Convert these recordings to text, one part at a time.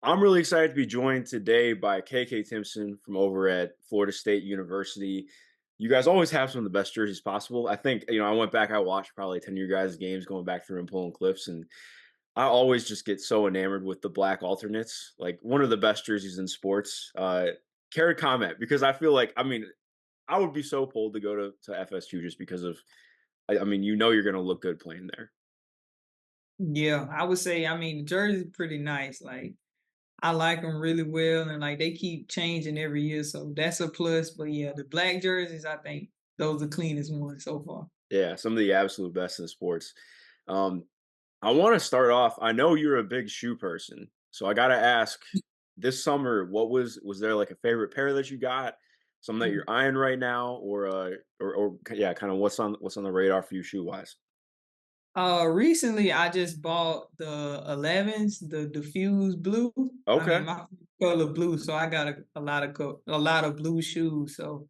I'm really excited to be joined today by KK Timpson from over at Florida State University. You guys always have some of the best jerseys possible. I think, I went back, I watched probably 10 of your guys' games going back through and pulling clips, and I always just get so enamored with the black alternates. Like one of the best jerseys in sports. Care to comment? Because I feel like, I would be so pulled to go to FSU just because of, you're going to look good playing there. Yeah, I would say, the jersey's pretty nice. Like, I like them really well, and like they keep changing every year, so that's a plus. But yeah, the black jerseys, I think those are cleanest ones so far. Yeah, some of the absolute best in sports. Um, I want to start off. I know you're a big shoe person, so I got to ask. This summer, was there like a favorite pair that you got? Something that you're eyeing right now, or yeah, kind of what's on the radar for you shoe wise? Recently I just bought the 11s, the diffuse blue. Okay, My color blue, so I got a lot of blue shoes. So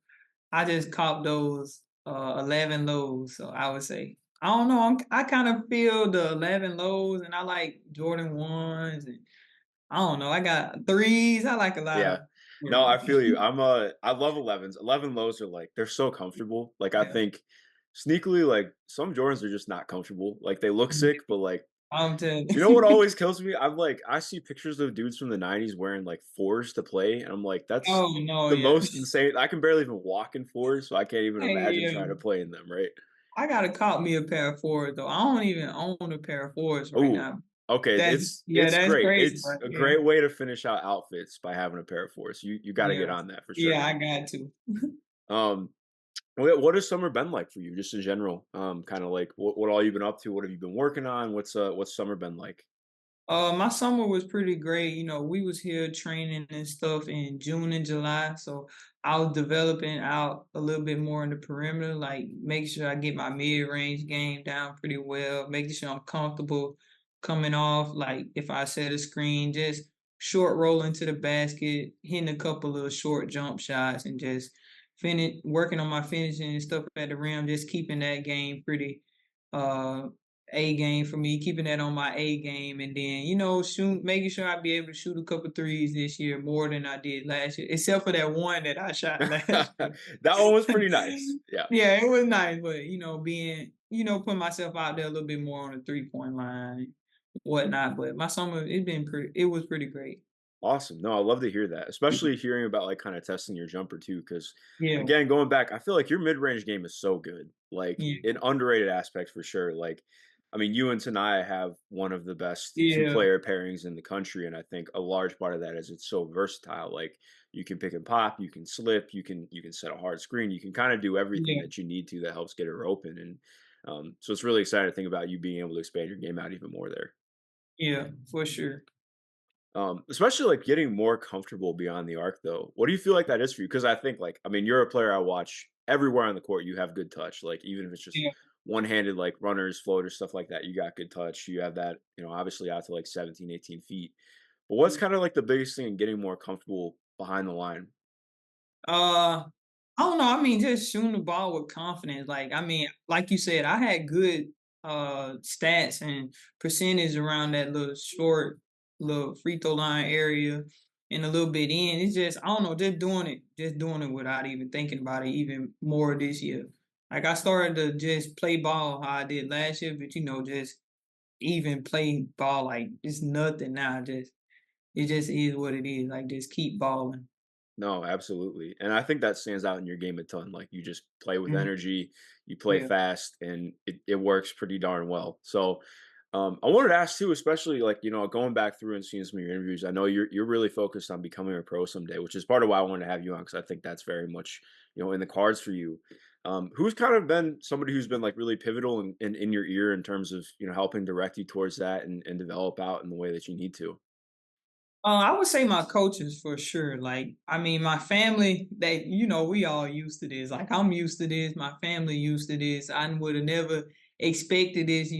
I just copped those 11 lows. So I would say I don't know. I kind of feel the 11 lows, and I like Jordan ones, and I don't know. I got threes. I like a lot yeah. of No, I everything. feel you. I love 11s. 11 lows are like they're so comfortable. Like I Yeah. think sneakily, like some Jordans are just not comfortable. Like they look sick, but like I'm telling you know what you. always kills me? I see pictures of dudes from the '90s wearing like fours to play, and I'm like, that's Oh no, the yeah. most insane. I can barely even walk in fours, so I can't even Hey, imagine yeah. trying to play in them, right? I gotta cop me a pair of fours though. I don't even own a pair of fours right Oh, now. okay. Yeah, It's that's great. crazy, It's right? a Yeah, great way to finish out outfits by having a pair of fours. You got to get yeah, on that for sure. yeah. I got to. Um, what has summer been like for you, just in general? Kind of like what all you've been up to? What have you been working on? What's summer been like? My summer was pretty great. We was here training and stuff in June and July, so I was developing out a little bit more in the perimeter, like making sure I get my mid range game down pretty well, making sure I'm comfortable coming off. Like if I set a screen, just short roll into the basket, hitting a couple of short jump shots, and just finish working on my finishing and stuff at the rim, just keeping that game pretty uh a game for me, keeping that on my A game, and then shoot, making sure I be able to shoot a couple threes this year more than I did last year, except for that one that I shot last year. That one was pretty nice. Yeah. Yeah, it was nice, but being putting myself out there a little bit more on the 3 point line, and whatnot. But my summer, it was pretty great. Awesome. No, I love to hear that, especially hearing about like kind of testing your jumper too. Because Yeah, again, going back, I feel like your mid range game is so good, like yeah, an underrated aspect for sure. Like, you and Tanaya have one of the best two yeah, player pairings in the country, and I think a large part of that is it's so versatile. Like, you can pick and pop, you can slip, you can set a hard screen, you can kind of do everything yeah, that you need to that helps get her open, and so it's really exciting to think about you being able to expand your game out even more there. yeah, for sure. Especially like getting more comfortable beyond the arc though. What do you feel like that is for you? Because I think like, you're a player I watch everywhere on the court. You have good touch. Like even if it's just Yeah. one-handed, like runners, floaters, stuff like that, you got good touch. You have that, obviously out to like 17, 18 feet. But what's kind of like the biggest thing in getting more comfortable behind the line? Uh, I don't know. Just shooting the ball with confidence. Like, like you said, I had good stats and percentage around that little short little free throw line area and a little bit in. It's just I don't know, just doing it without even thinking about it even more this year. Like I started to just play ball how I did last year, but just even play ball like it's nothing now. Just it just is what it is. Like just keep balling. No, absolutely. And I think that stands out in your game a ton. Like you just play with Mhm. energy, you play Yeah. fast, and it works pretty darn well. So I wanted to ask too, especially like, going back through and seeing some of your interviews. I know you're really focused on becoming a pro someday, which is part of why I wanted to have you on, because I think that's very much, in the cards for you. Who's kind of been somebody who's been like really pivotal in your ear in terms of, helping direct you towards that and develop out in the way that you need to? I would say my coaches for sure. Like, my family, we all used to this. Like, I'm used to this. My family used to this. I would have never expected this,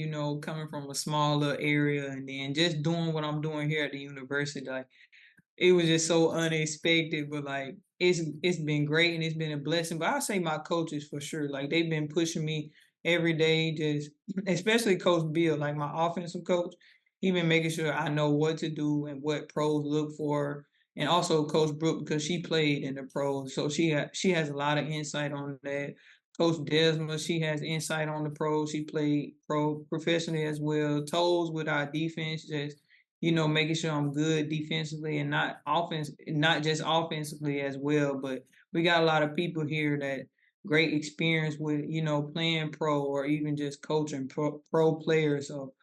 coming from a smaller area and then just doing what I'm doing here at the university. Like, it was just so unexpected, but like, it's been great and it's been a blessing. But I say my coaches for sure. Like, they've been pushing me every day, just especially Coach Bill, like my offensive coach. even making sure I know what to do and what pros look for. And also Coach Brooke because she played in the pros, so she has a lot of insight on that. Coach Desma, she has insight on the pros. She played pro professionally as well. Toes with our defense, just making sure I'm good defensively and not just offensively as well. But we got a lot of people here that great experience with playing pro or even just coaching pro players. So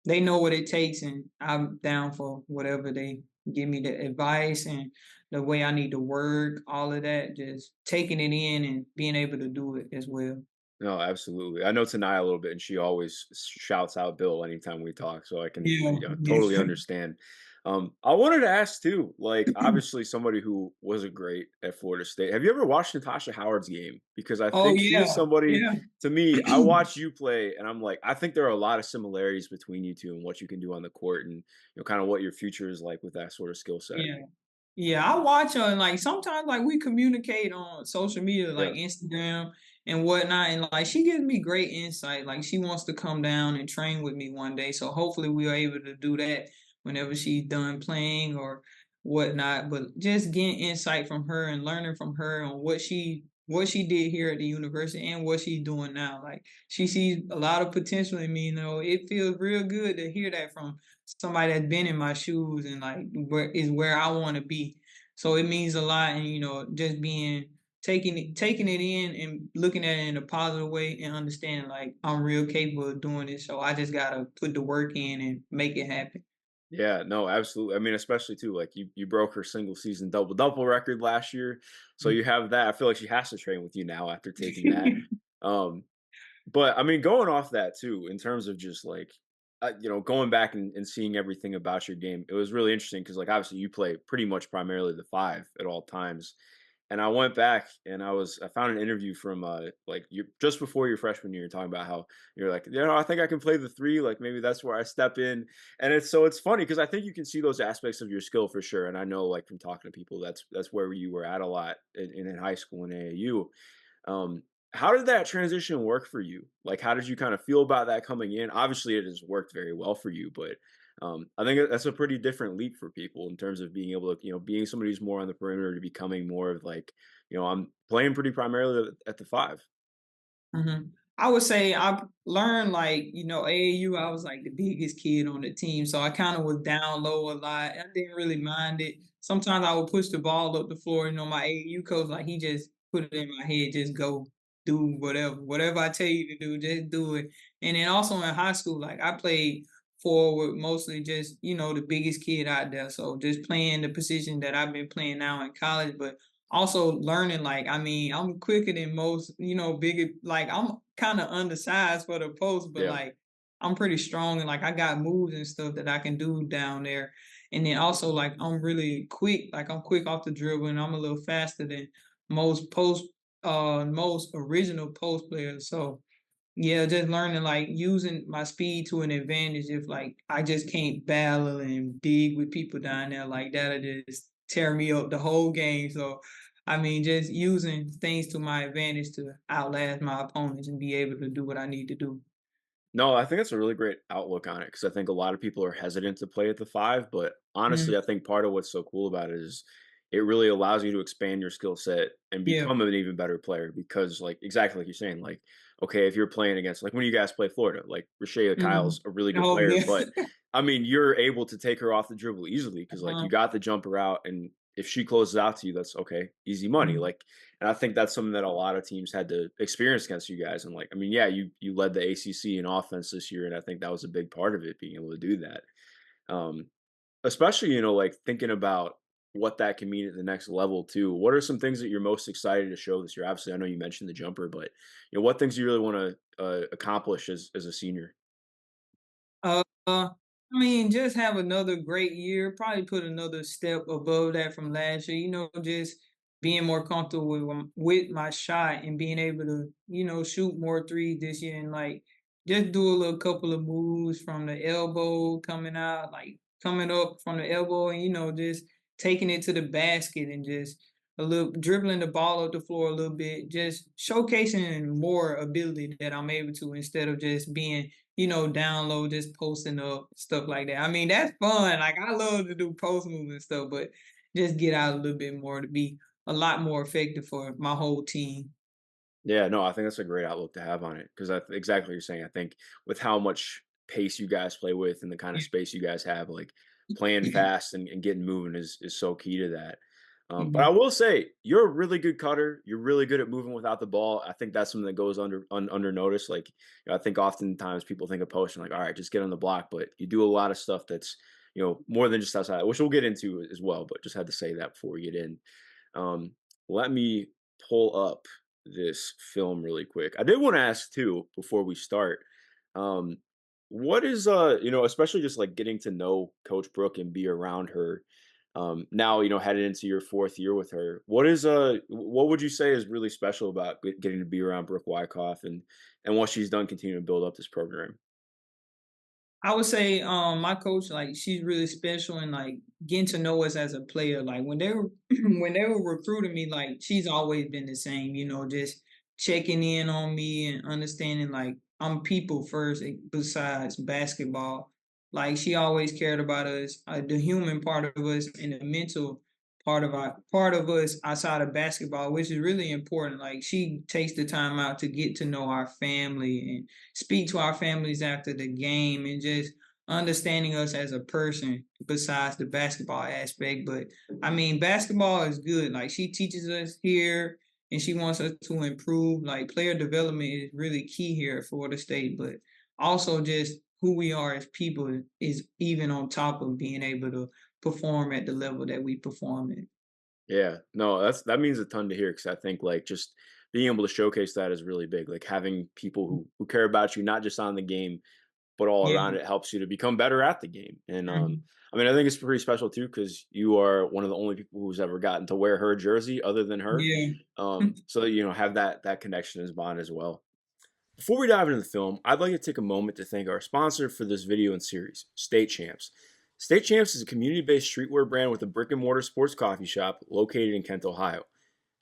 they know what it takes, and I'm down for whatever they give me the advice and the way I need to work, all of that, just taking it in and being able to do it as well. No, absolutely. I know Tanaya a little bit, and she always shouts out Bill anytime we talk, so I can Yeah, totally yeah. understand. I wanted to ask too, like obviously somebody who was a great at Florida State. Have you ever watched Natasha Howard's game? Because I Oh think she's yeah, somebody yeah. to me. I watch you play, and I'm like, I think there are a lot of similarities between you two and what you can do on the court, and kind of what your future is like with that sort of skill set. Yeah. Yeah, I watch her and like sometimes like we communicate on social media like Yeah. Instagram and whatnot, and like she gives me great insight. Like she wants to come down and train with me one day. So hopefully we are able to do that whenever she's done playing or whatnot. But just getting insight from her and learning from her on what she did here at the university and what she's doing now. Like she sees a lot of potential in me, it feels real good to hear that from somebody that's been in my shoes and like where I want to be. So it means a lot, and just being taking it in and looking at it in a positive way and understanding like I'm real capable of doing this. So I just gotta put the work in and make it happen. Yeah, no, absolutely. I mean, especially too, like you broke her single season double double record last year, so you have that. I feel like she has to train with you now after taking that. Um, but I mean, going off that too, in terms of just like, going back and seeing everything about your game, it was really interesting because, like, obviously you play pretty much primarily the five at all times. And I went back and I found an interview from like you just before your freshman year talking about how you're like, I think I can play the three, like maybe that's where I step in. And it's funny because I think you can see those aspects of your skill for sure. And I know like from talking to people that's where you were at a lot in high school and AAU. Um, how did that transition work for you? Like, how did you kind of feel about that coming in? Obviously, it has worked very well for you, but I think that's a pretty different leap for people in terms of being able to, being somebody who's more on the perimeter to becoming more of like, I'm playing pretty primarily at the five. Mhm. I would say I've learned like, AAU, I was like the biggest kid on the team. So I kind of was down low a lot. I didn't really mind it. Sometimes I would push the ball up the floor. My AAU coach, like he just put it in my head, just go do whatever. Whatever I tell you to do, just do it. And then also in high school, like I played forward mostly just, the biggest kid out there. So just playing the position that I've been playing now in college, but also learning like I mean I'm quicker than most bigger, like I'm kind of undersized for the post, but Yeah. like I'm pretty strong and like I got moves and stuff that I can do down there. And then also like I'm really quick, like I'm quick off the dribble and I'm a little faster than most original post players. So yeah, just learning like using my speed to an advantage if like I just can't battle and dig with people down there like that'll just tear me up the whole game. So I mean just using things to my advantage to outlast my opponents and be able to do what I need to do. No, I think that's a really great outlook on it because I think a lot of people are hesitant to play at the five, but Mhm. honestly, I think part of what's so cool about it is it really allows you to expand your skill set and Yeah. become an even better player because, like, exactly like you're saying, like, okay, if you're playing against, like, when you guys play Florida, like, Rashea Mhm. Kyle's a really good Oh player, yeah. but I mean, you're able to take her off the dribble easily because, like, you Uh-huh. got the jumper out, and if she closes out to you, that's okay, easy money. Mhm. Like, and I think that's something that a lot of teams had to experience against you guys. And like, I mean, yeah, you led the ACC in offense this year, and I think that was a big part of it, being able to do that. Um, Especially, like thinking about what that can mean at the next level too. What are some things that you're most excited to show this year? Obviously, I know you mentioned the jumper, but what things do you really want to accomplish as a senior? I mean, just have another great year. Probably put another step above that from last year. Just being more comfortable with my shot and being able to, shoot more threes this year and like just do a little couple of moves from the elbow coming out, like coming up from the elbow and just taking it to the basket and just a little dribbling the ball up the floor a little bit, just showcasing more ability that I'm able to instead of just being, down low, just posting up stuff like that. I mean, that's fun. Like I love to do post moves and stuff, but just get out a little bit more to be a lot more effective for my whole team. Yeah, no, I think that's a great outlook to have on it because exactly what you're saying. I think with how much pace you guys play with and the kind of Yeah. space you guys have, like playing fast and getting moving is so key to that. But I Mhm. will say you're a really good cutter. You're really good at moving without the ball. I think that's something that goes under noticed. Like I think oftentimes people think of posting like, all right, just get on the block, but you do a lot of stuff that's more than just outside, which we'll get into as well. But just had to say that before we get in. Um, Let me pull up this film really quick. I did want to ask too before we start. Um, what is especially just like getting to know Coach Brooke and be around her. Now headed into your fourth year with her. What would you say is really special about getting to be around Brooke Wyckoff and what she's done continuing to build up this program? I would say, my coach, like, she's really special and like getting to know us as a player. Like when they were when they were recruiting me, like she's always been the same, just checking in on me and understanding like I'm people first besides basketball. Like she always cared about us, the human part of us and the mental part of us outside of basketball, which is really important. Like she takes the time out to get to know our family and speak to our families after the game and just understanding us as a person besides the basketball aspect. But I mean, basketball is good. Like she teaches us here and she wants us to improve. Like player development is really key here at Florida State, but also just who we are as people is even on top of being able to perform at the level that we perform at. Yeah, no, that means a ton to hear because I think like just being able to showcase that is really big. Like having people who care about you, not just on the game, but all around Yeah. it helps you to become better at the game. And Mhm. I mean, I think it's pretty special too because you are one of the only people who's ever gotten to wear her jersey other than her. Yeah. So have that connection as bond as well. Before we dive into the film, I'd like to take a moment to thank our sponsor for this video and series, State Champs. State Champs is a community-based streetwear brand with a brick-and-mortar sports coffee shop located in Kent, Ohio.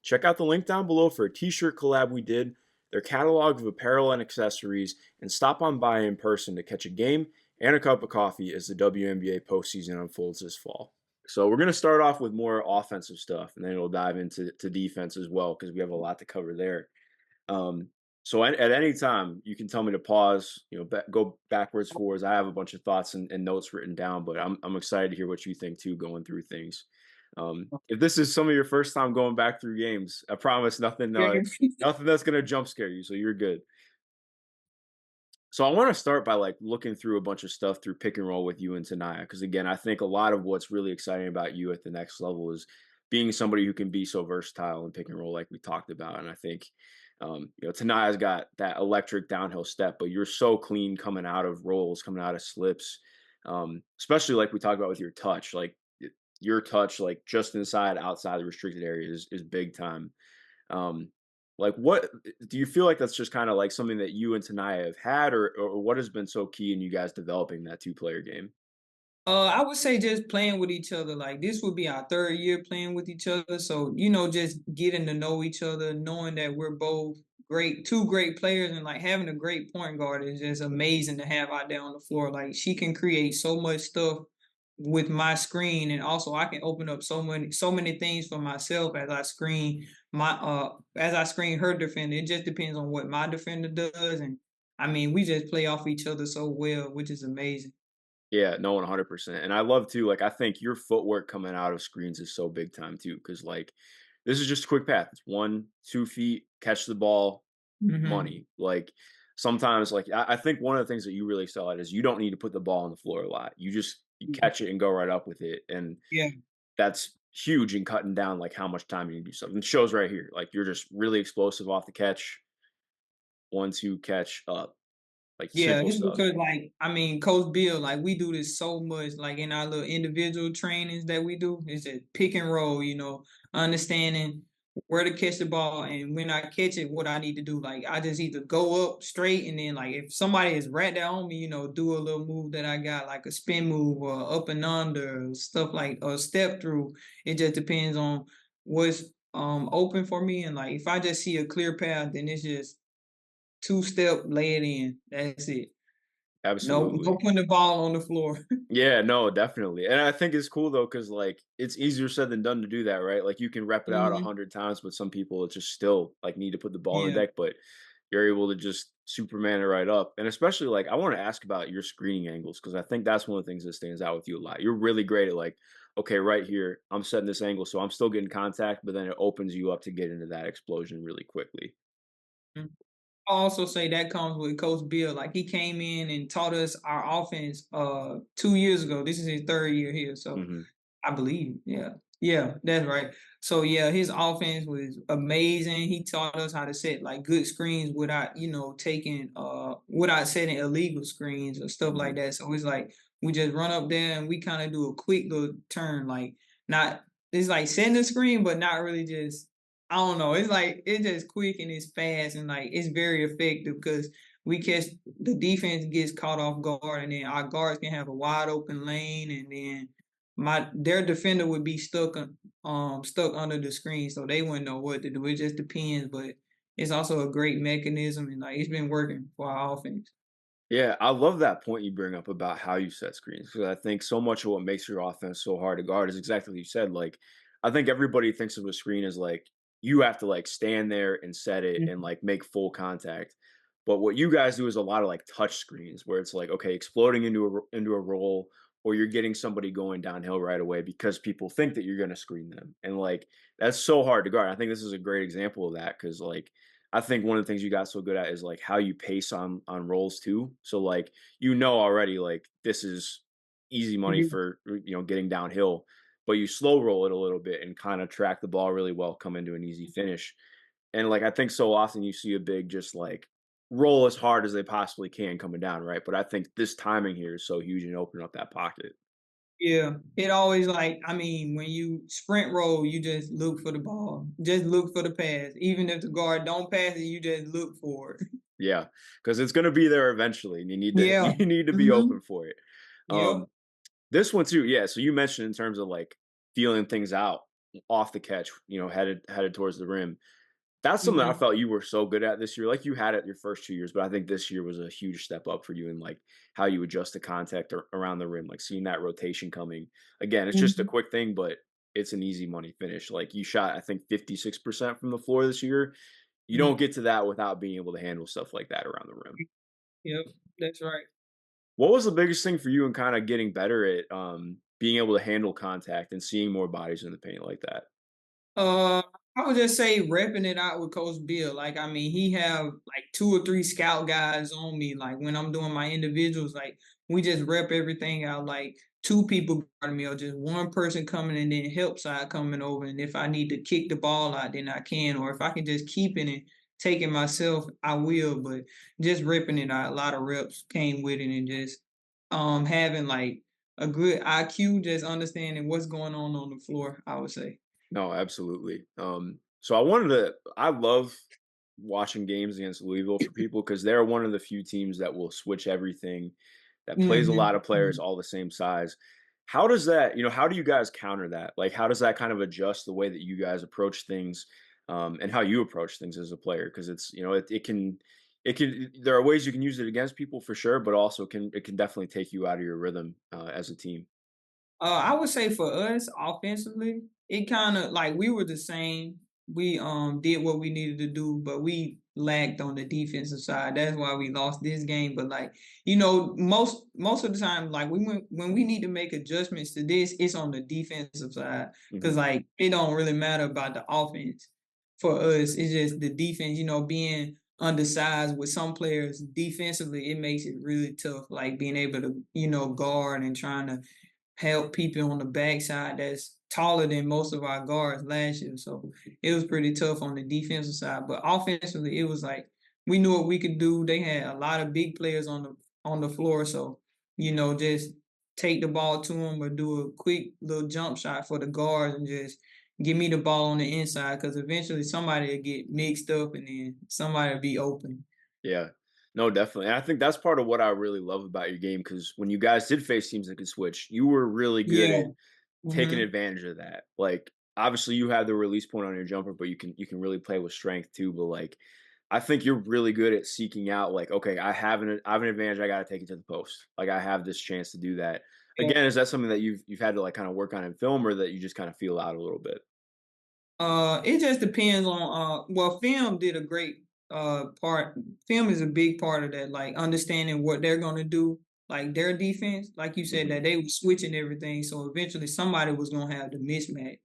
Check out the link down below for a t-shirt collab we did, their catalog of apparel and accessories, and stop on by in person to catch a game and a cup of coffee as the WNBA postseason unfolds this fall. So we're going to start off with more offensive stuff, and then we'll dive into defense as well because we have a lot to cover there. Um, so at any time, you can tell me to pause, go backwards, forwards. I have a bunch of thoughts and notes written down, but I'm excited to hear what you think too, going through things. If this is some of your first time going back through games, I promise nothing that's gonna jump scare you. So you're good. So I want to start by like looking through a bunch of stuff through pick and roll with you and Tanaya, because again, I think a lot of what's really exciting about you at the next level is being somebody who can be so versatile in pick and roll, like we talked about. And I think, Tanaya's got that electric downhill step, but you're so clean coming out of rolls, coming out of slips, especially like we talked about with your touch, like your touch, like just inside, outside the restricted area is big time. Um, like, what do you feel like that's just kind of like something that you and Tanaya have had, or what has been so key in you guys developing that two-player game? I would say just playing with each other. Like this would be our third year playing with each other. So, just getting to know each other, knowing that we're both two great players, and like having a great point guard is just amazing to have out there on the floor. Like she can create so much stuff with my screen, and also I can open up so many things for myself as I screen her defender. It just depends on what my defender does. And I mean, we just play off each other so well, which is amazing. Yeah, no, 100%. And I love too, like, I think your footwork coming out of screens is so big time too, because like this is just a quick path. It's 1, 2 feet, catch the ball, Hmm. money. Like sometimes, like I think one of the things that you really sell at is you don't need to put the ball on the floor a lot. You catch it and go right up with it. And Yeah. that's huge in cutting down like how much time you can do something. It shows right here. Like you're just really explosive off the catch, 1, 2, catch up. Like Yeah, simple it's stuff. because like I mean, Coach Bill, like we do this so much, like in our little individual trainings that we do. It's a pick and roll, understanding where to catch the ball and when I catch it, what I need to do. Like I just either go up straight and then like if somebody is right there on me, do a little move that I got, like a spin move or up and under, stuff like a step through. It just depends on what's open for me, and like if I just see a clear path, then it's just two-step, lay it in. That's it. No Absolutely. putting the ball on the floor. Yeah, no, definitely. And I think it's cool though, because like it's easier said than done to do that, right? Like you can rep it out a Mhm. hundred times, but some people it just still like need to put the ball on Yeah. deck, but you're able to just Superman it right up. And especially like I want to ask about your screening angles because I think that's one of the things that stands out with you a lot. You're really great at like, okay, right here, I'm setting this angle, so I'm still getting contact, but then it opens you up to get into that explosion really quickly. Mm. I also say that comes with Coach Bill. Like he came in and taught us our offense 2 years ago. This is his third year here. So Hmm. I believe. Yeah. Yeah, that's right. So yeah, his offense was amazing. He taught us how to set like good screens without, taking without setting illegal screens or stuff like Hmm. that. So it's like we just run up there and we kind of do a quick little turn, like not it's like setting the screen, but not really just I don't know. It's like it's just quick and it's fast and like it's very effective because we catch the defense gets caught off guard and then our guards can have a wide open lane and then their defender would be stuck under the screen, so they wouldn't know what to do. It just depends, but it's also a great mechanism and like it's been working for our offense. Yeah, I love that point you bring up about how you set screens because I think so much of what makes your offense so hard to guard is exactly what you said. Like, I think everybody thinks of a screen as like you have to like stand there and set it and Mhm. like make full contact. But what you guys do is a lot of like touch screens where it's like okay, exploding into a roll or you're getting somebody going downhill right away because people think that you're going to screen them. And like that's so hard to guard. I think this is a great example of that cuz like I think one of the things you got so good at is like how you pace on rolls too. So like you know already like this is easy money Yeah. for getting downhill, but you slow roll it a little bit and kind of track the ball really well, come into an easy finish. And like I think so often you see a big just like roll as hard as they possibly can coming down, right? But I think this timing here is so huge in opening up that pocket. Yeah, it always like I mean, when you sprint roll, you just look for the ball, just look for the pass. Even if the guard don't pass it, you just look for it. Yeah, because it's gonna be there eventually, and you need to Yeah. you need to be Hmm. open for it. Yep. This one too, yeah. So you mentioned in terms of like feeling things out off the catch, headed towards the rim. That's something that I Hmm. felt you were so good at this year. Like you had it your first 2 years, but I think this year was a huge step up for you in like how you adjust the contact around the rim, like seeing that rotation coming. Again, it's just a Hmm. quick thing, but it's an easy money finish. Like you shot, I think 56% from the floor this year. You don't get to that without being able to handle stuff like that around the rim. Yep, that's right. What was the biggest thing for you in kind of getting better at being able to handle contact and seeing more bodies in the paint like that? Uh, I would just say repping it out with Coach Bill. Like, I mean, he have like 2 or 3 scout guys on me. Like when I'm doing my individuals, like we just rep everything out. Like 2 people guarding me, or just one person coming and then help side coming over. And if I need to kick the ball out, then I can. Or if I can just keep it and take it myself, I will. But just ripping it out, a lot of reps came with it, and just having like a good IQ, just understanding what's going on the floor. I would say. No, absolutely. So I love watching games against Louisville for people because they're one of the few teams that will switch everything, that plays a lot Mhm, of players mhm. all the same size. How does that, how do you guys counter that? Like, how does that kind of adjust the way that you guys approach things, and how you approach things as a player? Because it's, there are ways you can use it against people for sure, but also it can definitely take you out of your rhythm as a team. I would say for us offensively, it kind of like we were the same. We did what we needed to do, but we lacked on the defensive side. That's why we lost this game. But like most of the time, like when we need to make adjustments to this, it's on the defensive side because Hmm. like it don't really matter about the offense for us. It's just the defense. Being undersized with some players defensively, it makes it really tough. Like being able to guard and trying to help people on the backside that's taller than most of our guards last year. So it was pretty tough on the defensive side. But offensively, it was like we knew what we could do. They had a lot of big players on the floor. So, just take the ball to them or do a quick little jump shot for the guards and just give me the ball on the inside because eventually somebody will get mixed up and then somebody will be open. Yeah. No, definitely. And I think that's part of what I really love about your game because when you guys did face teams that could switch, you were really good Yeah. at taking Hmm. advantage of that. Like obviously you have the release point on your jumper, but you can really play with strength too. But like, I think you're really good at seeking out like, okay, I have an advantage. I got to take it to the post. Like I have this chance to do that. Yeah. Again, is that something that you've had to like kind of work on in film, or that you just kind of feel out a little bit? It just depends on well, film did a great part. Film is a big part of that, like understanding what they're gonna do, like their defense, like you said, Hmm. that they were switching everything. So eventually somebody was gonna have the mismatch.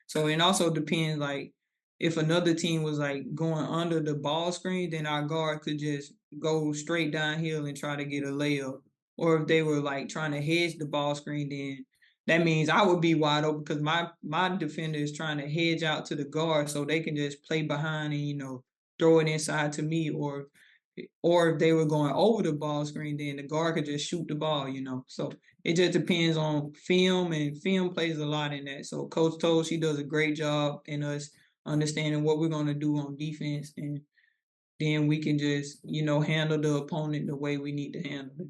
So it also depends like if another team was like going under the ball screen, then our guard could just go straight downhill and try to get a layup. Or if they were like trying to hedge the ball screen, then that means I would be wide open because my defender is trying to hedge out to the guard so they can just play behind and throw it inside to me, or if they were going over the ball screen, then the guard could just shoot the ball. So it just depends on film, and film plays a lot in that. So Coach Toll, she does a great job in us understanding what we're going to do on defense, and then we can just handle the opponent the way we need to handle it.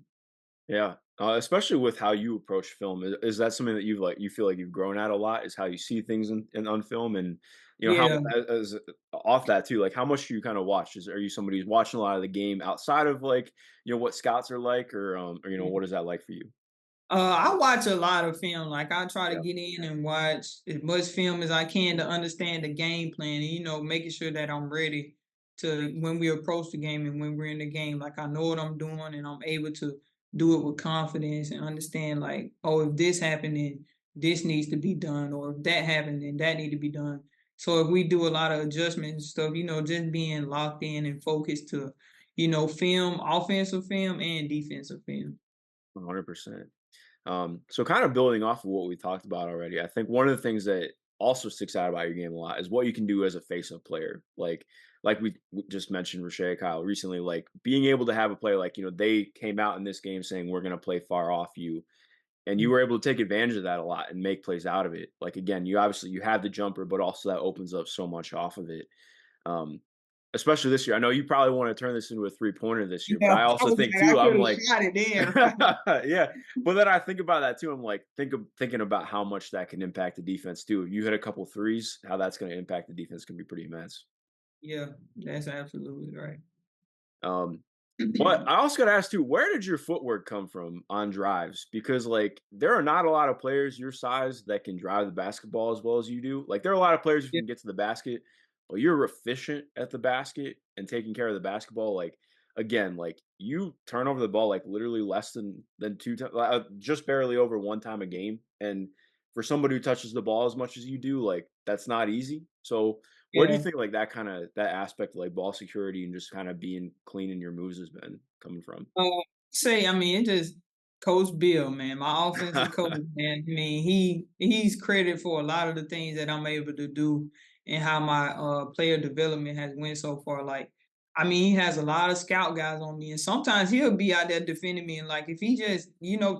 Yeah, especially with how you approach film. Is that something that you feel like you've grown at a lot? Is how you see things in on film, and how Yeah. as off that too. Like, how much do you kind of watch? Are you somebody who's watching a lot of the game outside of like what scouts are like, or what is that like for you? I watch a lot of film. Like I try to Yeah. get in and watch as much film as I can to understand the game plan, and making sure that I'm ready to when we approach the game and when we're in the game. Like I know what I'm doing and I'm able to do it with confidence and understand like, oh, if this happened, then this needs to be done, or if that happened, then that need to be done. So if we do a lot of adjustments and stuff, just being locked in and focused to, film, offensive film and defensive film. 100%. So kind of building off of what we talked about already, I think one of the things that also sticks out about your game a lot is what you can do as a face-up player. Like we just mentioned Rashay Kyle recently, like being able to have a player like, they came out in this game saying we're gonna play far off you. And you were able to take advantage of that a lot and make plays out of it. Like again, you have the jumper, but also that opens up so much off of it. Um, Especially this year. I know you probably want to turn this into a three-pointer this year, but Yeah, I I also was think like, I too, could I'm have like, shot it there. yeah. But then I think about that too. I'm like, thinking about how much that can impact the defense too. If you hit a couple threes, how that's going to impact the defense can be pretty immense. Yeah, that's absolutely right. Um, But I also got to ask too, where did your footwork come from on drives? Because like there are not a lot of players your size that can drive the basketball as well as you do. Like there are a lot of players who Yeah, can get to the basket, but you're efficient at the basket and taking care of the basketball. Like again, like you turn over the ball like literally less than two times, just barely over one time a game. And for somebody who touches the ball as much as you do, like that's not easy. So where do you yeah. think like that aspect of like ball security and just kind of being clean in your moves has been coming from? Say, I mean, it just Coach Bill, man, my offensive coach, man. I mean, he's credited for a lot of the things that I'm able to do and how my player development has went so far. Like, I mean, he has a lot of scout guys on me, and sometimes he'll be out there defending me. And like, if he just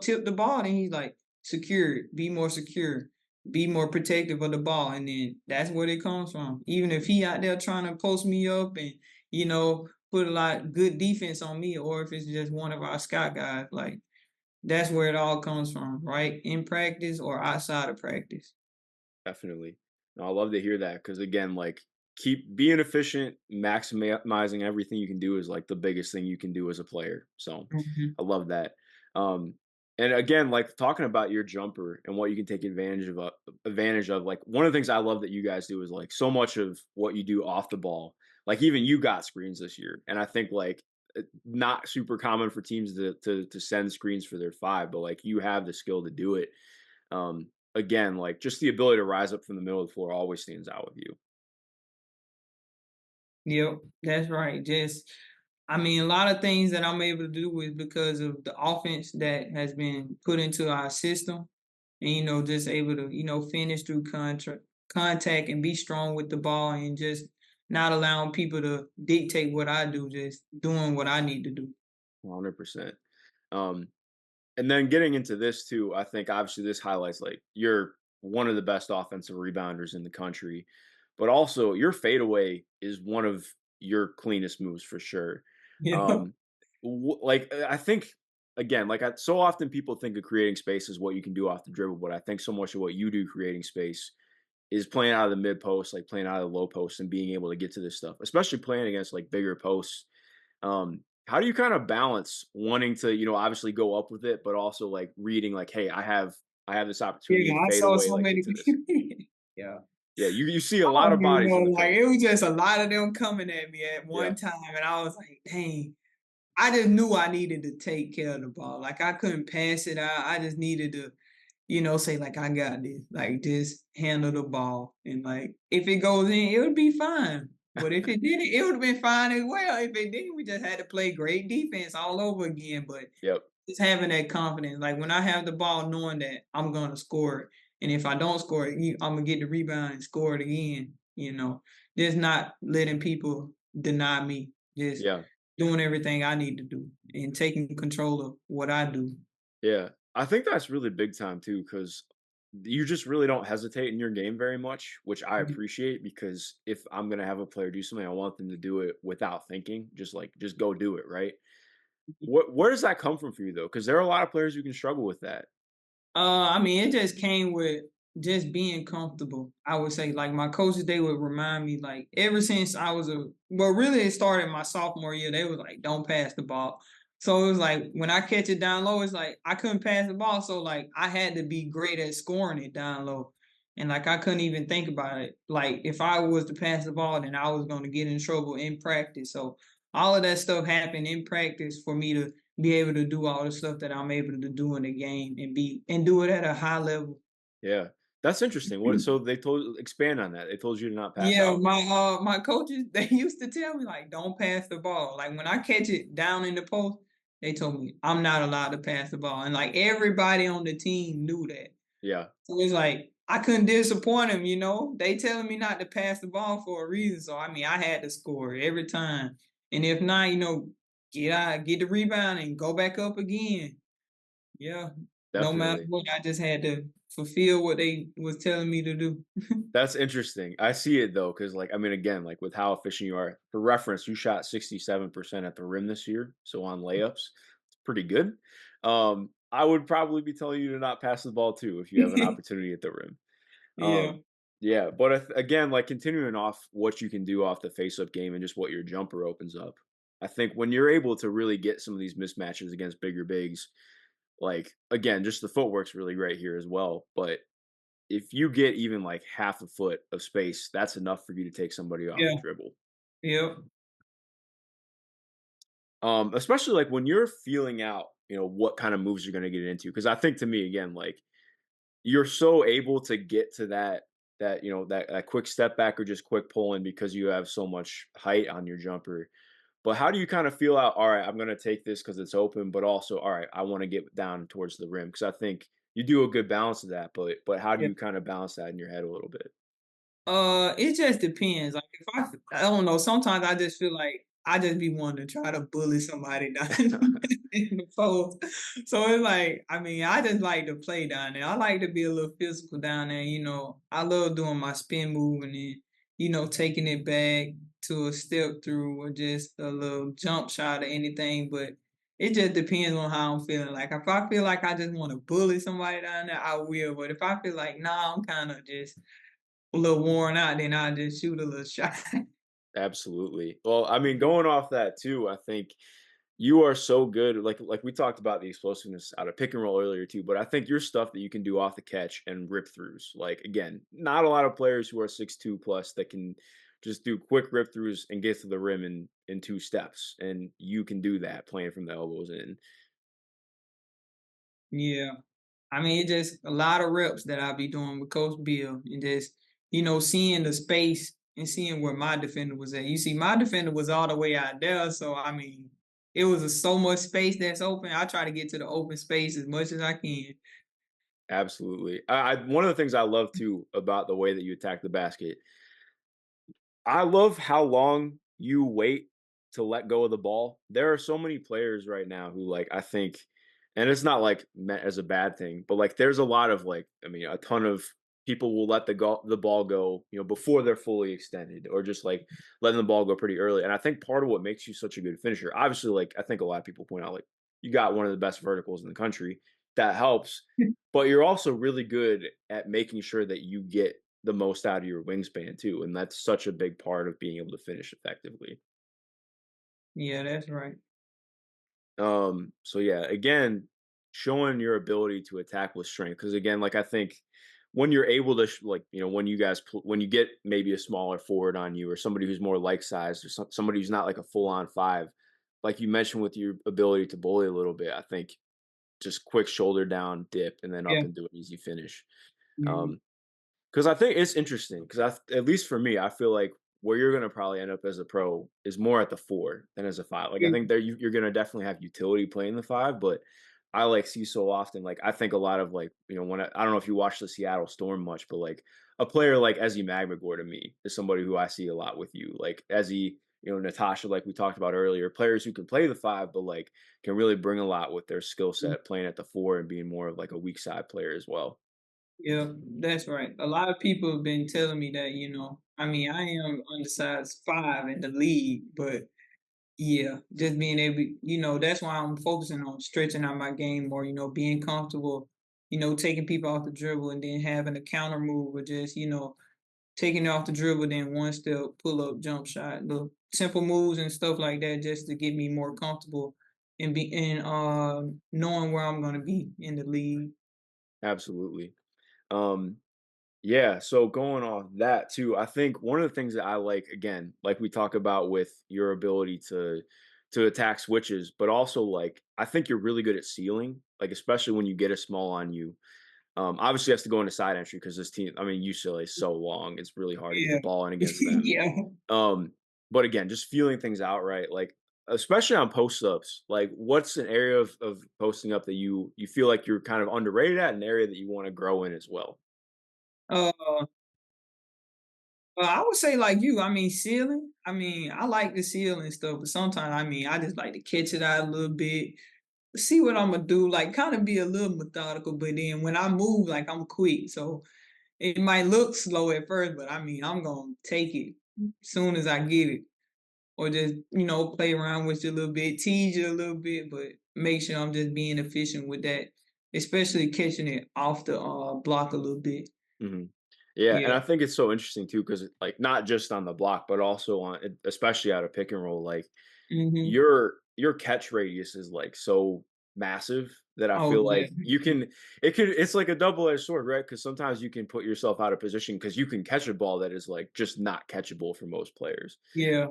tip the ball, then he's like, secure, be more protective of the ball, and then that's where it comes from. Even if he out there trying to post me up and put a lot good defense on me, or if it's just one of our scout guys, like that's where it all comes from, right? In practice or outside of practice. Definitely. No, I love to hear that because again, like keep being efficient, maximizing everything you can do is like the biggest thing you can do as a player. So Mhm. I love that. Um, and again, like talking about your jumper and what you can take advantage of. Like one of the things I love that you guys do is like so much of what you do off the ball. Like even you got screens this year, and I think like not super common for teams to send screens for their five, but like you have the skill to do it. Again, like just the ability to rise up from the middle of the floor always stands out with you. Yep, that's right. Just, I mean, a lot of things that I'm able to do is because of the offense that has been put into our system, and just able to finish through contact and be strong with the ball, and just not allowing people to dictate what I do, just doing what I need to do. 100%. Um, and then getting into this too, I think obviously this highlights like you're one of the best offensive rebounders in the country, but also your fadeaway is one of your cleanest moves for sure. Yeah. Um, like I think again, like so often people think of creating space as what you can do off the dribble, but I think so much of what you do creating space is playing out of the mid post, like playing out of the low post and being able to get to this stuff, especially playing against like bigger posts. How do you kind of balance wanting to, obviously go up with it, but also like reading like, hey, I have this opportunity, Yeah, I fade saw away, so like many get to this. yeah. Yeah, you see a I lot don't of even bodies know, in the like, paint. it was just a lot of them coming at me at Yeah. one time, and I was like, "Dang." I just knew I needed to take care of the ball. Like, I couldn't pass it out. I just needed to, say, like, "I got this." Like, just handle the ball, and, like, if it goes in, it would be fine. But if it didn't, it would've been fine as well. If it didn't, we just had to play great defense all over again, but Yep. just having that confidence, like, when I have the ball, knowing that I'm gonna score it, and if I don't score it, Imma get the rebound and score it again. Just not letting people deny me, just Yeah. doing everything I need to do and taking control of what I do. Yeah. I think that's really big time too, because you just really don't hesitate in your game very much, which I Mhm. appreciate because if I'm gonna have a player do something, I want them to do it without thinking, just go do it, right? Where does that come from for you though? Because there are a lot of players who can struggle with that. I mean, it just came with just being comfortable. I would say, like my coaches, they would remind me, like ever since I was really it started my sophomore year. They was like, "Don't pass the ball." So it was like when I catch it down low, it's like I couldn't pass the ball, so like I had to be great at scoring it down low, and like I couldn't even think about it. Like if I was to pass the ball, then I was going to get in trouble in practice. So all of that stuff happened in practice for me to be able to do all the stuff that I'm able to do in the game and do it at a high level. Yeah. That's interesting. What so they told expand on that. They told you to not pass Yeah, out. my coaches, they used to tell me like, "Don't pass the ball." Like when I catch it down in the post, they told me I'm not allowed to pass the ball, and like everybody on the team knew that. Yeah, So it's like I couldn't disappoint them. They telling me not to pass the ball for a reason. So I mean, I had to score every time, and if not, get out, get the rebound, and go back up again. Yeah, no matter definitely. what, I just had to fulfill what they was telling me to do. That's interesting. I see it though, because like I mean, again, like with how efficient you are. For reference, you shot 67% at the rim this year, so on layups, it's pretty good. I would probably be telling you to not pass the ball too if you have an opportunity at the rim. Yeah, Um, yeah, but again, like continuing off what you can do off the face-up game and just what your jumper opens up. I think when you're able to really get some of these mismatches against bigger bigs, like again, just the footwork's really great here as well. But if you get even like half a foot of space, that's enough for you to take somebody off the yeah, dribble. yep, Especially like when you're feeling out, what kind of moves you're going to get into. Because I think to me, again, like you're so able to get to that quick step back or just quick pull in because you have so much height on your jumper. But how do you kind of feel out? All right, I'm going to take this because it's open, but also, all right, I want to get down towards the rim because I think you do a good balance of that. But how do yeah. you kind of balance that in your head a little bit? It just depends. Like if I don't know, sometimes I just feel like I just be wanting to try to bully somebody down in the post. So it's like, I mean, I just like to play down there. I like to be a little physical down there. I love doing my spin move and then, taking it back to a step through or just a little jump shot or anything. But it just depends on how I'm feeling. Like if I feel like I just want to bully somebody down there, I will. But if I feel like, nah, I'm kind of just a little worn out, then I just shoot a little shot. Absolutely. Well, I mean, going off that too, I think you are so good. Like we talked about the explosiveness out of pick and roll earlier too, but I think your stuff that you can do off the catch and rip throughs. Like again, not a lot of players who are 6'2" plus that can just do quick rip throughs and get to the rim in 2 steps. And you can do that playing from the elbows in. Yeah. I mean, it's just a lot of reps that I'll be doing with Coach Bill and just, seeing the space and seeing where my defender was at. You see, my defender was all the way out there. So, I mean, it was so much space that's open. I try to get to the open space as much as I can. Absolutely. One of the things I love too about the way that you attack the basket, I love how long you wait to let go of the ball. There are so many players right now who like I think and it's not like meant as a bad thing, but like there's a lot of like I mean a ton of people will let the ball go, before they're fully extended or just like letting the ball go pretty early. And I think part of what makes you such a good finisher, obviously like I think a lot of people point out like you got one of the best verticals in the country. That helps, but you're also really good at making sure that you get the most out of your wingspan too, and that's such a big part of being able to finish effectively. Yeah, that's right. So yeah, again, showing your ability to attack with strength. Because again, like I think when you're able to, when you guys, when you get maybe a smaller forward on you or somebody who's more like sized or somebody who's not like a full on five, like you mentioned with your ability to bully a little bit, I think just quick shoulder down, dip, and then up Yeah. and do an easy finish. Mhm. Um, because I think it's interesting because at least for me, I feel like where you're gonna probably end up as a pro is more at the 4 than as a 5. Like, I Yeah. think there you're gonna definitely have utility playing the 5, but I, like, see so often, like, I think a lot of, like, when I don't know if you watch the Seattle Storm much, but, like, a player like Ezzy Magmagor to me is somebody who I see a lot with you. Like, Ezzy, Natasha, like we talked about earlier, players who can play the 5, but, like, can really bring a lot with their skill set playing at the 4 and being more of, like, a weak side player as well. Yeah, that's right. A lot of people have been telling me that, I mean, I am undersized 5 in the league, but yeah, just being able, that's why I'm focusing on stretching out my game more, being comfortable, taking people off the dribble and then having a counter move or just, taking it off the dribble, then one step, pull up, jump shot, little simple moves and stuff like that just to get me more comfortable and knowing where I'm gonna be in the league. Absolutely. Um, Yeah, so going off that too, I think one of the things that I like, again, like we talk about with your ability to attack switches, but also like I think you're really good at sealing, like especially when you get a small on you. Obviously, has to go into side entry because this team, I mean, UCLA is so long; it's really hard to get the Yeah. ball in against them. Yeah. Um, but again, just feeling things out right, like especially on post ups. Like, what's an area of posting up that you feel like you're kind of underrated at, an area that you want to grow in as well? Uh, I would say like you, I mean, sealing. I mean, I like to seal and stuff, but sometimes, I mean, I just like to catch it out a little bit, see what I'm gonna do, like kind of be a little methodical, but then when I move, like I'm quick. So it might look slow at first, but I mean, I'm gonna take it soon as I get it. Or just, play around with you a little bit, tease you a little bit, but make sure I'm just being efficient with that, especially catching it off the block a little bit. Mhm. Yeah, and Yeah. I think it's so interesting too because, like, not just on the block, but also especially out of pick and roll, like, Hmm. your catch radius is, like, so massive that I Oh, feel like you definitely. can it's like a double-edged sword, right? Because sometimes you can put yourself out of position because you can catch a ball that is, like, just not catchable for most players. Yeah.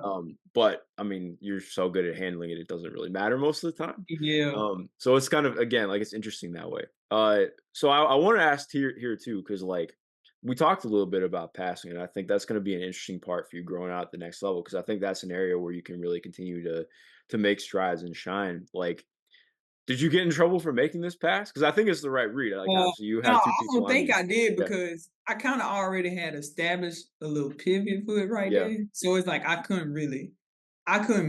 But I mean, you're so good at handling it, it doesn't really matter most of the time. Yeah. So it's kind of again like it's interesting that way. So I want to ask here too, because like we talked a little bit about passing, and I think that's going to be an interesting part for you growing out at the next level because I think that's an area where you can really continue to make strides and shine. Like, did you get in trouble for making this pass? Because I think it's the right read. Like, Uh, obviously, you no, have two I people don't on think you. I did Yeah, because I kind of already had established a little pivot foot right yeah. there. So it's like I couldn't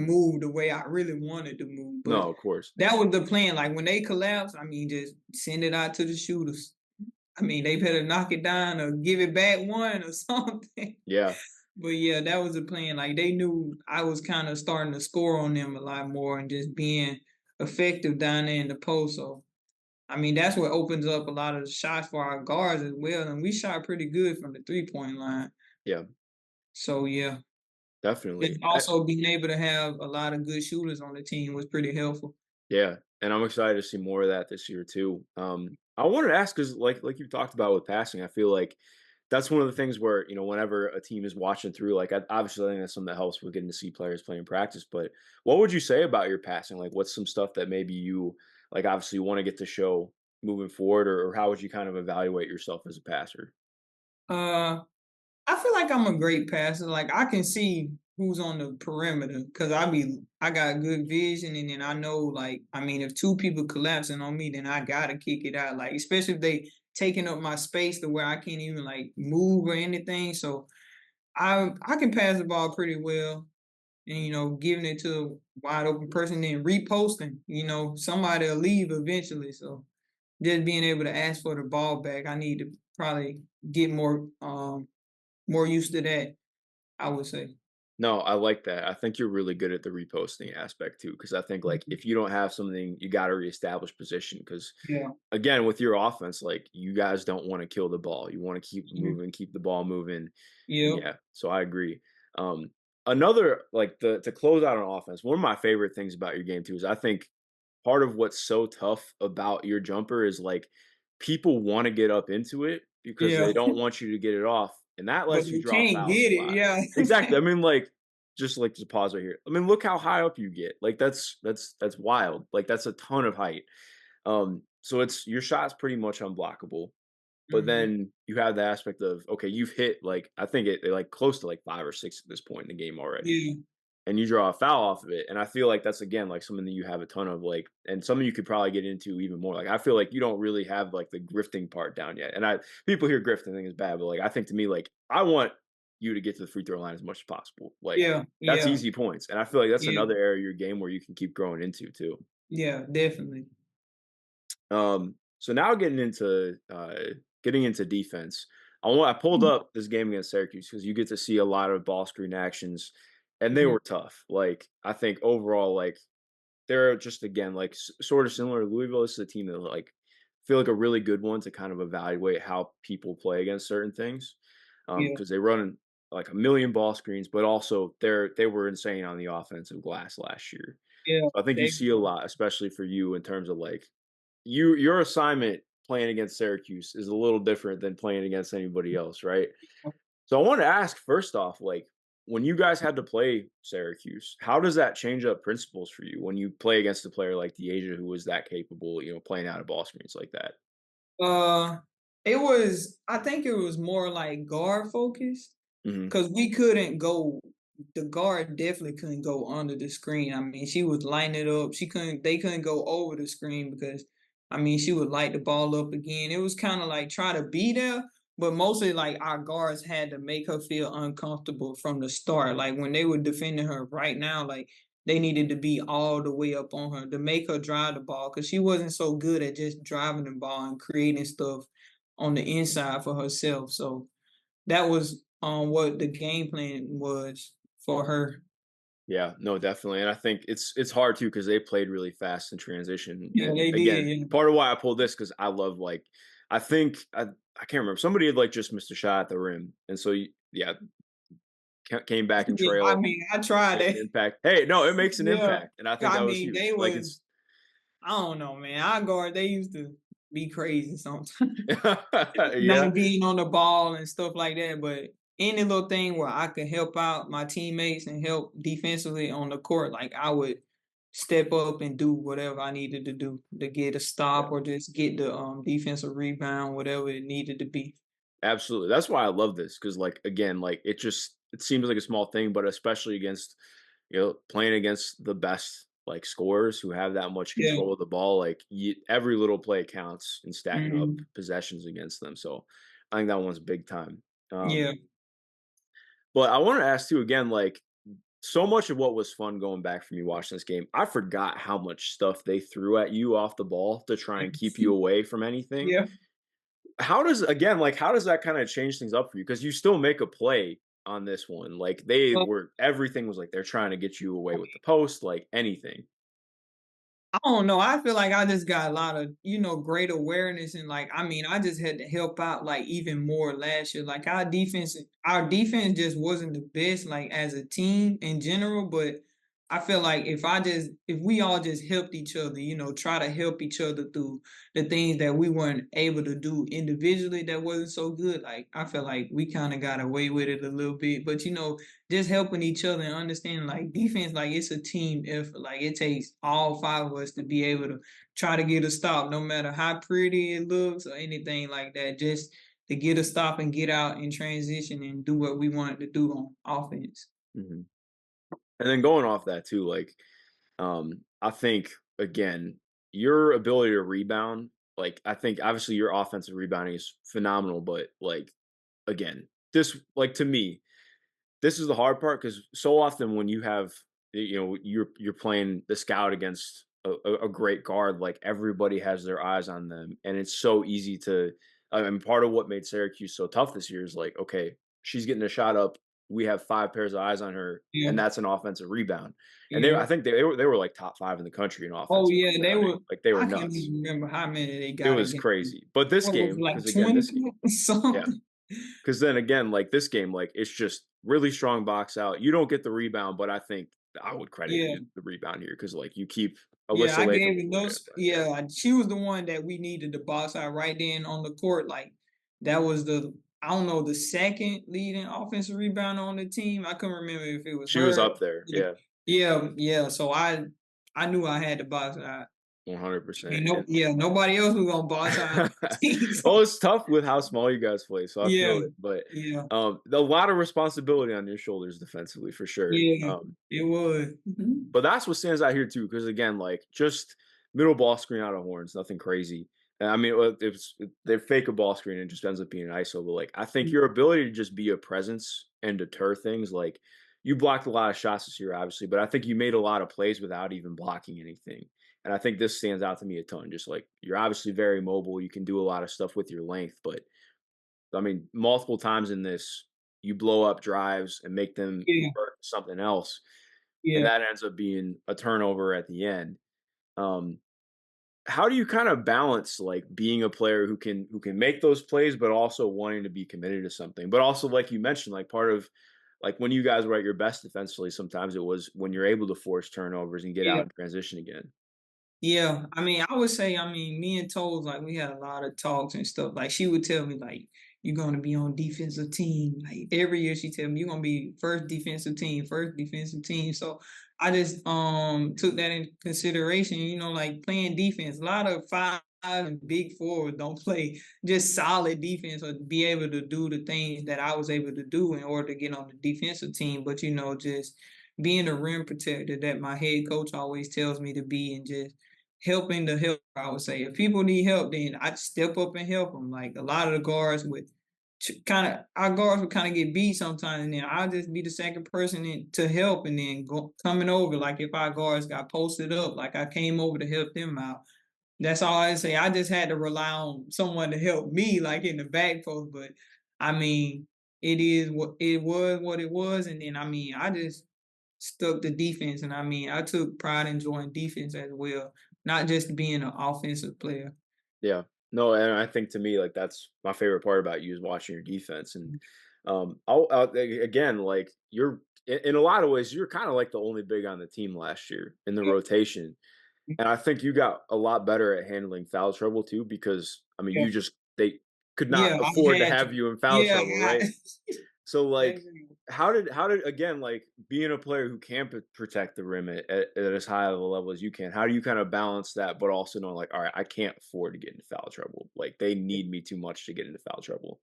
move the way I really wanted to move. But No, of course. that was the plan. Like when they collapse, I mean, just send it out to the shooters. I mean, they better knock it down or give it back one or something. Yeah, But yeah, that was the plan. Like they knew I was kind of starting to score on them a lot more and just being effective down there in the post. So I mean, that's what opens up a lot of the shots for our guards as well. And we shot pretty good from the 3-point line. yeah, So yeah. definitely. Just also being able to have a lot of good shooters on the team was pretty helpful. Yeah, and I'm excited to see more of that this year too. I wanted to ask because, like you talked about with passing, I feel like that's one of the things where whenever a team is watching through, like obviously I think that's something that helps with getting to see players play in practice. But what would you say about your passing? Like, what's some stuff that maybe you like? Obviously, want to get to show moving forward, or how would you kind of evaluate yourself as a passer? Uh I feel like I'm a great passer. Like I can see who's on the perimeter because I got good vision and then I know like I mean if two people collapsing on me then I gotta kick it out. Like especially if they taking up my space to where I can't even like move or anything. So I can pass the ball pretty well and giving it to a wide open person then reposting. Somebody'll leave eventually. So just being able to ask for the ball back, I need to probably get more used to that, I would say. No, I like that. I think you're really good at the reposting aspect too, because I think like Mhm. if you don't have something, you got to reestablish position. Because Yeah. again, with your offense, like you guys don't want to kill the ball. You want to keep Mhm. moving, keep the ball moving, and Yep. yeah. So I agree. Um, another like the to close out on offense. One of my favorite things about your game too is I think part of what's so tough about your jumper is like people want to get up into it because Yeah. they don't want you to get it off, and that But lets you you draw can't fouls get a it. lot. Yeah. Exactly. I mean, like, just like to pause right here. I mean, look how high up you get. Like that's wild. Like that's a ton of height. So it's your shot's pretty much unblockable. But Mhm. then you have the aspect of okay, you've hit like I think it like close to like 5 or 6 at this point in the game already, Yeah. and you draw a foul off of it. And I feel like that's again like something that you have a ton of like, and something you could probably get into even more. Like I feel like you don't really have like the grifting part down yet. And I people hear grifting think is bad, but like I think to me like I want you to get to the free throw line as much as possible. Like Yeah. that's Yeah. easy points, and I feel like that's Yeah. another area of your game where you can keep growing into too. Yeah. Definitely. So now getting into defense. I pulled Mhm. up this game against Syracuse because you get to see a lot of ball screen actions, and they Mhm. were tough. Like I think overall, like they're just again like sort of similar to Louisville. This is a team that like feel like a really good one to kind of evaluate how people play against certain things, Yeah. because they run like a million ball screens, but also they were insane on the offensive glass last year. Yeah. So I think you They see a lot, especially for you in terms of like your assignment playing against Syracuse is a little different than playing against anybody else, right? So I want to ask first off, like when you guys had to play Syracuse, how does that change up principles for you when you play against a player like DeAsia who was that capable, playing out of ball screens like that? Uh, it was I think it was more like guard focused Hmm. because we couldn't go the guard definitely couldn't go under the screen. I mean, she was lighting it up. They couldn't go over the screen because I mean she would light the ball up again. It was kind of like try to be there, but mostly like our guards had to make her feel uncomfortable from the start. Like when they were defending her right now, like they needed to be all the way up on her to make her drive the ball because she wasn't so good at just driving the ball and creating stuff on the inside for herself. So that was what the game plan was for her. Yeah, no, definitely. And I think it's hard too because they played really fast in transition. Yeah, And they did. again, Yeah. part of why I pulled this because I love like I think I can't remember somebody had like just missed a shot at the rim, and so yeah, came back and Yeah, I trailed, mean, I tried made that. an impact. Hey, no, it makes an Yeah. impact, and I think I that was mean, huge. they Like was it's I don't know, man. Our guard, they used to be crazy sometimes. yeah, Not being on the ball and stuff like that, but any little thing where I could help out my teammates and help defensively on the court, like I would step up and do whatever I needed to do to get a yeah, stop or just get the defensive rebound, whatever it needed to be. absolutely. That's why I love this because, like, again, like it seems like a small thing, but especially against playing against the best like scorers who have that much Yeah. control of the ball, like every little play counts in stacking up Hmm. possessions against them. So I think that one's big time. Yeah. But I want to ask too again, like so much of what was fun going back from you watching this game, I forgot how much stuff they threw at you off the ball to try and keep you away from anything. Yeah. How does again, like, how does that kinda change things up for you? Because you still make a play on this one, like, they Well, were everything was like, they're trying to get you away with the post, like, anything. I don't know. I feel like I just got a lot of, great awareness and like I mean, I just had to help out like even more last year. Like our defense just wasn't the best like as a team in general, but I feel like if we all just helped each other, try to help each other through the things that we weren't able to do individually that wasn't so good, like I feel like we kind of got away with it a little bit. But just helping each other and understanding like defense, like it's a team effort. Like it takes all five of us to be able to try to get a stop, no matter how pretty it looks or anything like that. Just to get a stop and get out in transition and do what we wanted to do on offense. Mhm. And then going off that too, like, I think, again, your ability to rebound, like, I think obviously your offensive rebounding is phenomenal, but, like, again, this like, to me, this is the hard part because so often when you have you're playing the scout against a great guard, like everybody has their eyes on them, and it's so easy to. I mean, part of what made Syracuse so tough this year is like, okay, she's getting a shot up. we have 5 pairs of eyes on her, and Yeah, that's an offensive rebound. And yeah. I think they were, like, top 5 in the country in Oh, offensive yeah, they rebounding. were Like, they were I can't nuts. even remember how many they It got a was game. crazy. But this What was it, game, like because again, 20 this game, or yeah. something? Because then again, like, this game, like, it's just really strong box out. You don't get the rebound, but I think I would credit Yeah. you the rebound here because, like, you keep Yeah, Alyssa I Latham gave will it work it, those but yeah. yeah, she was the one that we needed to box out right then on the court, like, that was the I don't know, the 2nd leading offensive rebounder on the team. I couldn't remember if it was She was her. up there, yeah, Yeah, yeah, so I knew I had to box out. Ain't 100%, no and yeah, nobody else was gonna box out team, so well, it's tough with how small you guys play, so I yeah, feel it, but, yeah, a lot of responsibility on your shoulders defensively for sure, yeah, it was. Mhm. but that's what stands out here too, because again, like, just middle ball screen out of horns, nothing crazy. And I mean, well, they fake a ball screen and it just ends up being an ISO. But like, I think your ability to just be a presence and deter things, like you blocked a lot of shots this year, obviously, but I think you made a lot of plays without even blocking anything. And I think this stands out to me a ton. Just like you're obviously very mobile, you can do a lot of stuff with your length, but I mean, multiple times in this, you blow up drives and make them Yeah, convert to something else, and yeah, that ends up being a turnover at the end. Um, how do you kind of balance like being a player who can make those plays, but also wanting to be committed to something? But also, like you mentioned, like part of like when you guys were at your best defensively, sometimes it was when you're able to force turnovers and get out yeah. in transition again. Yeah, I mean, I would say, I mean, me and Toes, like, we had a lot of talks and stuff. Like, she would tell me, like, you're gonna be on defensive team. Like every year, she tell me you're gonna be first defensive team, first defensive team. So I just took that into consideration. You know, like playing defense. A lot of five and big forward don't play just solid defense or be able to do the things that I was able to do in order to get on the defensive team. But you know, just being a rim protector that my head coach always tells me to be, and just helping the help, I would say. If people need help, then I'd step up and help them. Like a lot of the guards would kind of, our guards would kind of get beat sometimes, and then I'll just be the second person to help, and then coming over. Like if our guards got posted up, like I came over to help them out. That's all I say. I just had to rely on someone to help me, like in the back post. But I mean, it is what it was, and then I mean, I just stuck to defense. And I mean, I took pride in joining defense as well, not just being an offensive player. Yeah. No, and I think to me, like that's my favorite part about you is watching your defense. And again, like you're in a lot of ways, you're kind of like the only big on the team last year in the Yeah, rotation. And I think you got a lot better at handling foul trouble too, because I mean, yeah, they could not yeah. I afford to had to. have you in foul Yeah, trouble, right? So like, definitely. how did again like being a player who can protect the rim at as high of a level as you can? How do you kind of balance that, but also know like, all right, I can't afford to get into foul trouble. Like they need me too much to get into foul trouble.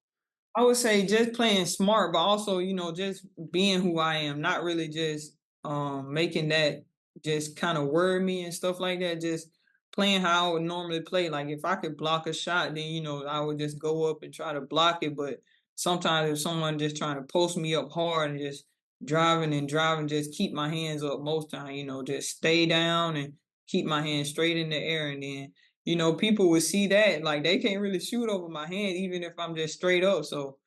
I would say just playing smart, but also, you know, just being who I am, not really just making that just kind of worry me and stuff like that. Just playing how I would normally play. Like if I could block a shot, then you know, I would just go up and try to block it. But sometimes if someone just trying to post me up hard and just driving and driving, just keep my hands up most time, you know, just stay down and keep my hands straight in the air, and then you know, people would see that, like, they can't really shoot over my hand even if I'm just straight up, so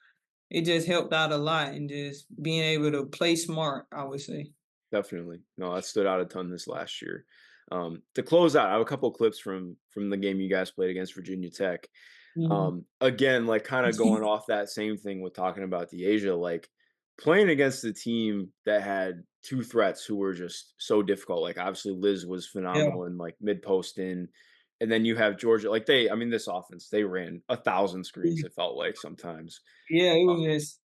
it just helped out a lot and just being able to play smart, I would say. Definitely. No, that stood out a ton this last year. To close out, I have a couple clips from the game you guys played against Virginia Tech. Mhm. Again, like kind of going off that same thing with talking about the Asia, like playing against the team that had two threats who were just so difficult. Like obviously Liz was Yeah. phenomenal in like mid post in, and then you have Georgia. Like I mean, this offense they ran 1,000 screens. Yeah, It felt like sometimes. yeah, it Uh, was just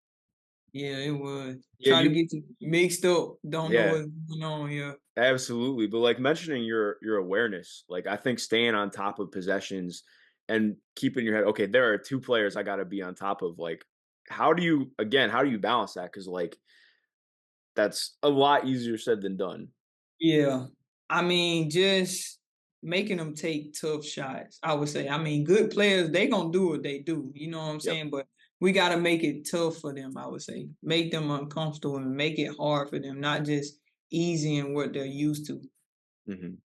yeah, it was. yeah, Try to you get you mixed up, don't know yeah. what's going on, yeah. Absolutely, but, like, mentioning your awareness, like, I think staying on top of possessions and keeping your head, "Okay, there are 2 players I gotta be on top of," like, how do you balance that? Because like, that's a lot easier said than done. Yeah. I mean, just making them take tough shots, I would say. I mean, good players, they gonna do what they do, you know what I'm Yep, saying? But we gotta make it tough for them, I would say. Make them uncomfortable and make it hard for them, not just easy in what they're used to. mhm.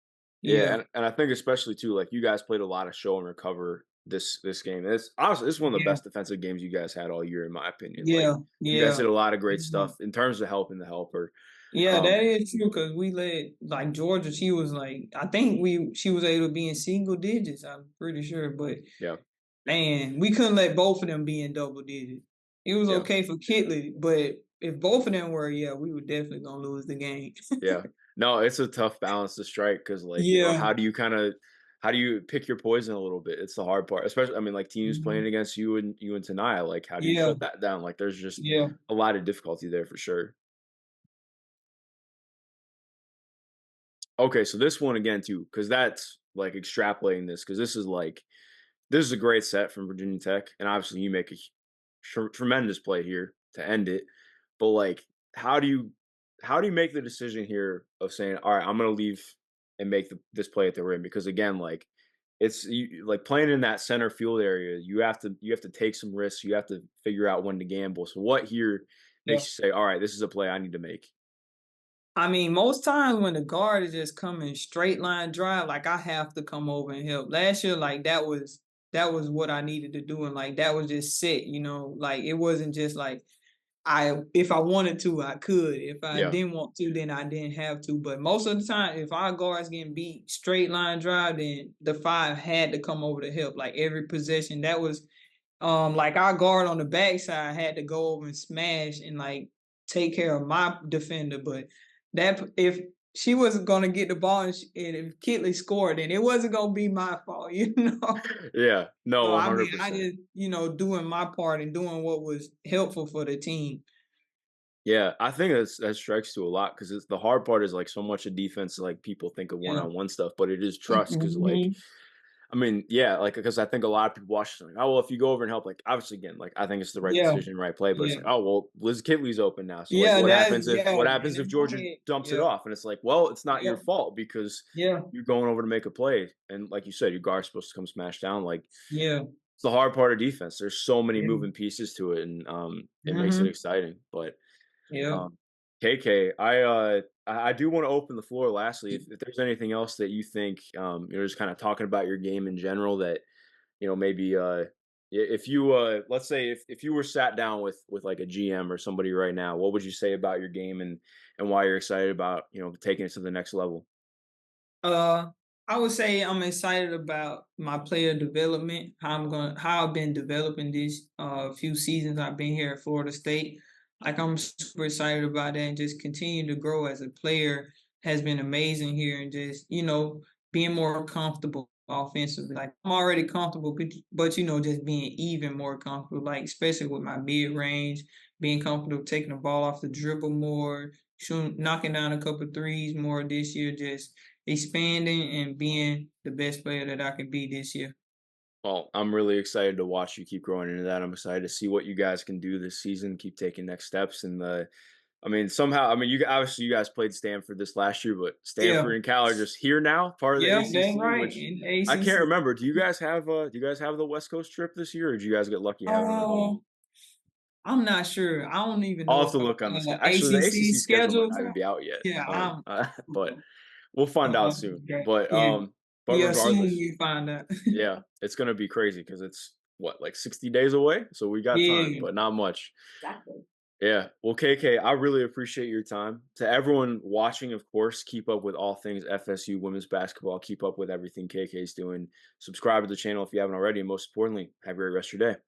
Yeah, Yeah. and I think especially too, like, you guys played a lot of show and recover this game. It's honestly, this is one of the Yeah, best defensive games you guys had all year, in my opinion. Like, yeah, you guys yeah. did a lot of great Mhm. stuff in terms of helping the helper. Yeah, Um, that is true because we let like Georgia, she was like, I think she was able to be in single digits, I'm pretty sure. But yeah, man, we couldn't let both of them be in double digits. It was yeah. okay for Kitley, but if both of them were, yeah, we were definitely gonna lose the game. Yeah. No, it's a tough balance to strike because, like, Yeah. how do you how do you pick your poison a little bit? It's the hard part, especially. I mean, like teams playing Mhm. against you and Tanaya. Like, how do you Yeah, shut that down? Like, there's just yeah, a lot of difficulty there for sure. Okay, so this one again too, because that's like extrapolating this, because this is a great set from Virginia Tech, and obviously you make a tremendous play here to end it. But like, how do you how do you make the decision here of saying, all right, I'm going to leave and make this play at the rim? Because again, like like playing in that center field area, you have to take some risks. You have to figure out when to gamble. So what here makes yeah. you say, all right, this is a play I need to make? I mean, most times when the guard is just coming straight line drive, like I have to come over and help. Last year, like that was what I needed to do, and like that was just set, like it wasn't just like if I wanted to, I could. If I Yeah. didn't want to, then I didn't have to. But most of the time, if our guards getting beat straight line drive, then the five had to come over to help. Like every possession, that was like our guard on the backside had to go over and smash and like take care of my defender. But that if she wasn't gonna get the ball and if Kitley scored, then it wasn't gonna be my fault, you know. Yeah. No, So I mean, I 100%. just doing my part and doing what was helpful for the team. Yeah, I think that strikes to a lot because it's the hard part is like so much of defense, like people think of one Yeah. on one stuff, but it is trust because like Mhm. I mean, yeah, like because I think a lot of people watch like, oh well, if you go over and help, like obviously again, like I think it's the right Yeah. decision, right play, but it's Yeah. like, oh well, Liz Kitley's open now, so like, Yeah, what and happens if in my Georgia head, dumps it yeah. off? And it's like, well, it's not your Yeah. fault because Yeah. you're going over to make a play, and like you said, your guard's supposed to come smash down. Like Yeah. it's the hard part of defense. There's so many Yeah. moving pieces to it, and it makes it Mhm. exciting, but. Yeah. Um, KK, I do want to open the floor. Lastly, if there's anything else that you think, just kind of talking about your game in general, that maybe if you let's say if you were sat down with like a GM or somebody right now, what would you say about your game and why you're excited about taking it to the next level? Uh, I would say I'm excited about my player development, how I've been developing these few seasons I've been here at Florida State. Like I'm super excited about that and just continue to grow as a player has been amazing here and just, being more comfortable offensively. Like I'm already comfortable, but just being even more comfortable, like especially with my mid range, being comfortable taking the ball off the dribble more, shooting, knocking down a couple threes more this year, just expanding and being the best player that I could be this year. Well, I'm really excited to watch you keep growing into that. I'm excited to see what you guys can do this season, keep taking next steps. And I mean, somehow, I mean, you guys played Stanford this last year, but Yeah, Stanford and Cal are just here now, part of the yeah, that's ACC, right. which In the I can't ACC. remember. Do you guys have the West Coast trip this year, or did you guys get lucky having it? Oh, I'm not sure. I don't even I'll know have to what look on the actually the ACC ACC schedule might schedules not even are. be out yet. Yeah, I'm. But we'll find out soon. Okay. Yeah, But yeah. Soon regardless, we find out. yeah, it's gonna be crazy because it's what, like 60 days away? So we got time, Yeah, but not much. exactly. Yeah. Well, KK, I really appreciate your time. To everyone watching, of course, keep up with all things FSU women's basketball. Keep up with everything KK is doing. Subscribe to the channel if you haven't already. And most importantly, have a great rest of your day.